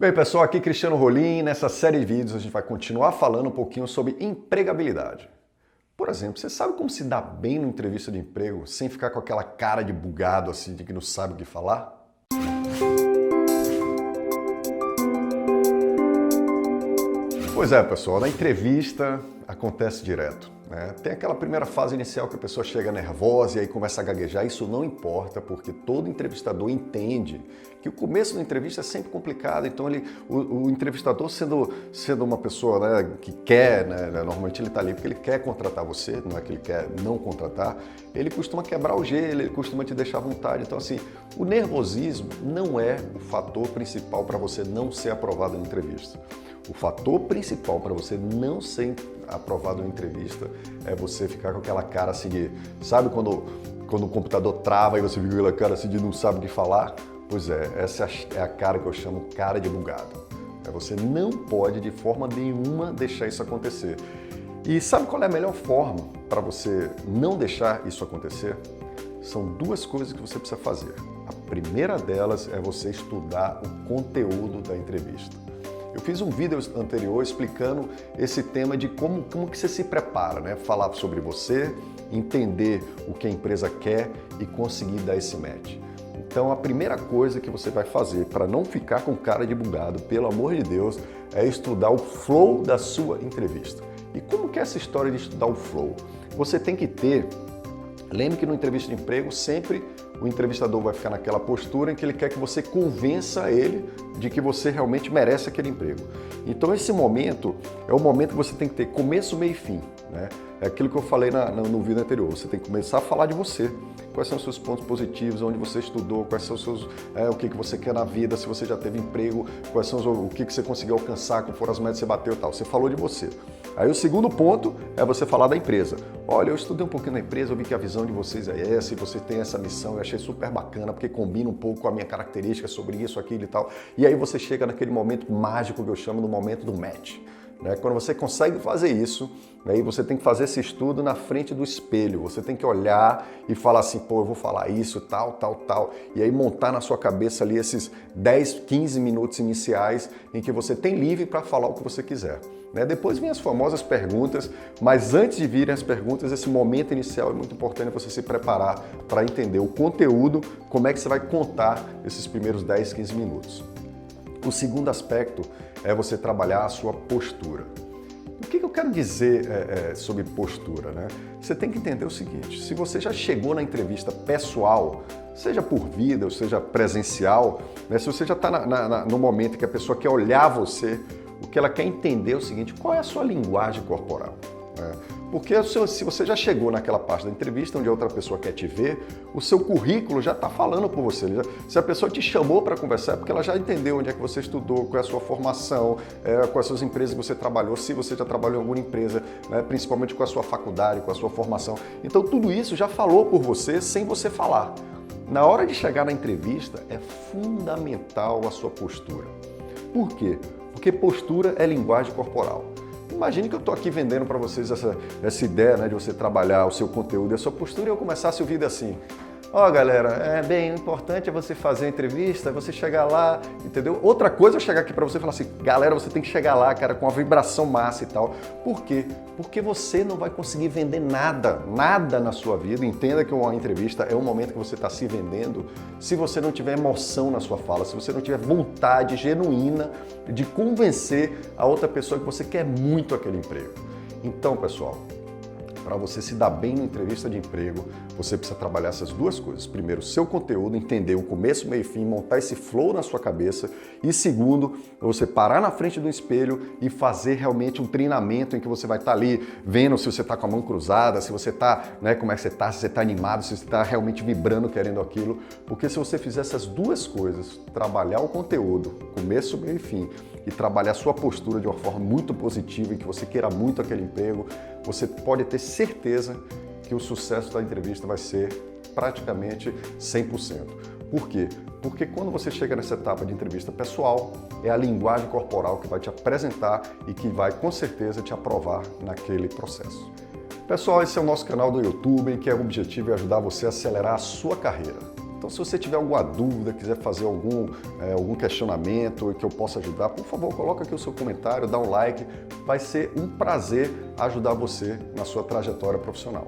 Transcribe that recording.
Bem, pessoal, aqui Cristiano Rolim. Nessa série de vídeos a gente vai continuar falando um pouquinho sobre empregabilidade. Por exemplo, você sabe como se dar bem numa entrevista de emprego sem ficar com aquela cara de bugado assim, de que não sabe o que falar? Pois é, pessoal, na entrevista acontece direto, né? Tem aquela primeira fase inicial que a pessoa chega nervosa e aí começa a gaguejar. Isso não importa, porque todo entrevistador entende que o começo da entrevista é sempre complicado. Então o entrevistador sendo uma pessoa, né, que quer, né, normalmente ele está ali porque ele quer contratar você, não é que ele quer não contratar, ele costuma quebrar o gelo, ele costuma te deixar à vontade. Então assim, o nervosismo não é o fator principal para você não ser aprovado na entrevista. O fator principal para você não ser aprovado na entrevista é você ficar com aquela cara assim de... Sabe quando o computador trava e você fica com aquela cara assim de não sabe o que falar? Pois é, essa é a cara que eu chamo cara de bugado. Você não pode de forma nenhuma deixar isso acontecer. E sabe qual é a melhor forma para você não deixar isso acontecer? São duas coisas que você precisa fazer. A primeira delas é você estudar o conteúdo da entrevista. Eu fiz um vídeo anterior explicando esse tema de como que você se prepara, né? Falar sobre você, entender o que a empresa quer e conseguir dar esse match. Então a primeira coisa que você vai fazer para não ficar com cara de bugado, pelo amor de Deus, é estudar o flow da sua entrevista. E como que é essa história de estudar o flow? Você tem que ter... Lembre que no entrevista de emprego, sempre o entrevistador vai ficar naquela postura em que ele quer que você convença ele de que você realmente merece aquele emprego. Então esse momento é o momento que você tem que ter começo, meio e fim, né? É aquilo que eu falei no vídeo anterior. Você tem que começar a falar de você. Quais são os seus pontos positivos, onde você estudou, quais são os seus, o que você quer na vida, se você já teve emprego, quais são o que você conseguiu alcançar, quais foram as metas que você bateu e tal. Você falou de você. Aí o segundo ponto é você falar da empresa. Olha, eu estudei um pouquinho na empresa, eu vi que a visão de vocês é essa, e você tem essa missão, eu achei super bacana, porque combina um pouco com a minha característica sobre isso, aquilo e tal. E aí você chega naquele momento mágico que eu chamo no momento do match. Quando você consegue fazer isso, aí você tem que fazer esse estudo na frente do espelho. Você tem que olhar e falar assim, pô, eu vou falar isso, tal, tal, tal. E aí montar na sua cabeça ali esses 10, 15 minutos iniciais em que você tem livre para falar o que você quiser. Depois vem as famosas perguntas, mas antes de virem as perguntas, esse momento inicial é muito importante você se preparar para entender o conteúdo, como é que você vai contar esses primeiros 10, 15 minutos. O segundo aspecto é você trabalhar a sua postura. O que eu quero dizer sobre postura, né? Você tem que entender o seguinte, se você já chegou na entrevista pessoal, seja por vídeo, ou seja presencial, se você já está no momento que a pessoa quer olhar você, o que ela quer entender é o seguinte, qual é a sua linguagem corporal? Porque se você já chegou naquela parte da entrevista onde a outra pessoa quer te ver, o seu currículo já está falando por você. Se a pessoa te chamou para conversar é porque ela já entendeu onde é que você estudou, qual é a sua formação, quais são as empresas que você trabalhou, se você já trabalhou em alguma empresa, principalmente com a sua faculdade, com a sua formação. Então tudo isso já falou por você sem você falar. Na hora de chegar na entrevista é fundamental a sua postura. Por quê? Porque postura é linguagem corporal. Imagine que eu estou aqui vendendo para vocês essa ideia, de você trabalhar o seu conteúdo e a sua postura e eu começasse o vídeo assim. Ó, galera, o importante é você fazer a entrevista, você chegar lá, entendeu? Outra coisa é chegar aqui para você e falar assim, galera, você tem que chegar lá, cara, com uma vibração massa e tal. Por quê? Porque você não vai conseguir vender nada na sua vida. Entenda que uma entrevista é um momento que você está se vendendo se você não tiver emoção na sua fala, se você não tiver vontade genuína de convencer a outra pessoa que você quer muito aquele emprego. Então, pessoal, para você se dar bem na entrevista de emprego, você precisa trabalhar essas duas coisas. Primeiro, o seu conteúdo, entender o começo, meio e fim, montar esse flow na sua cabeça. E segundo, você parar na frente do espelho e fazer realmente um treinamento em que você vai estar ali vendo se você está com a mão cruzada, se você está, como é que você está, se você está animado, se você está realmente vibrando, querendo aquilo. Porque se você fizer essas duas coisas, trabalhar o conteúdo, começo, meio e fim, e trabalhar a sua postura de uma forma muito positiva, em que você queira muito aquele emprego, você pode ter certeza que o sucesso da entrevista vai ser praticamente 100%. Por quê? Porque quando você chega nessa etapa de entrevista pessoal, é a linguagem corporal que vai te apresentar e que vai, com certeza, te aprovar naquele processo. Pessoal, esse é o nosso canal do YouTube, que o objetivo é ajudar você a acelerar a sua carreira. Então, se você tiver alguma dúvida, quiser fazer algum questionamento que eu possa ajudar, por favor, coloca aqui o seu comentário, dá um like. Vai ser um prazer ajudar você na sua trajetória profissional.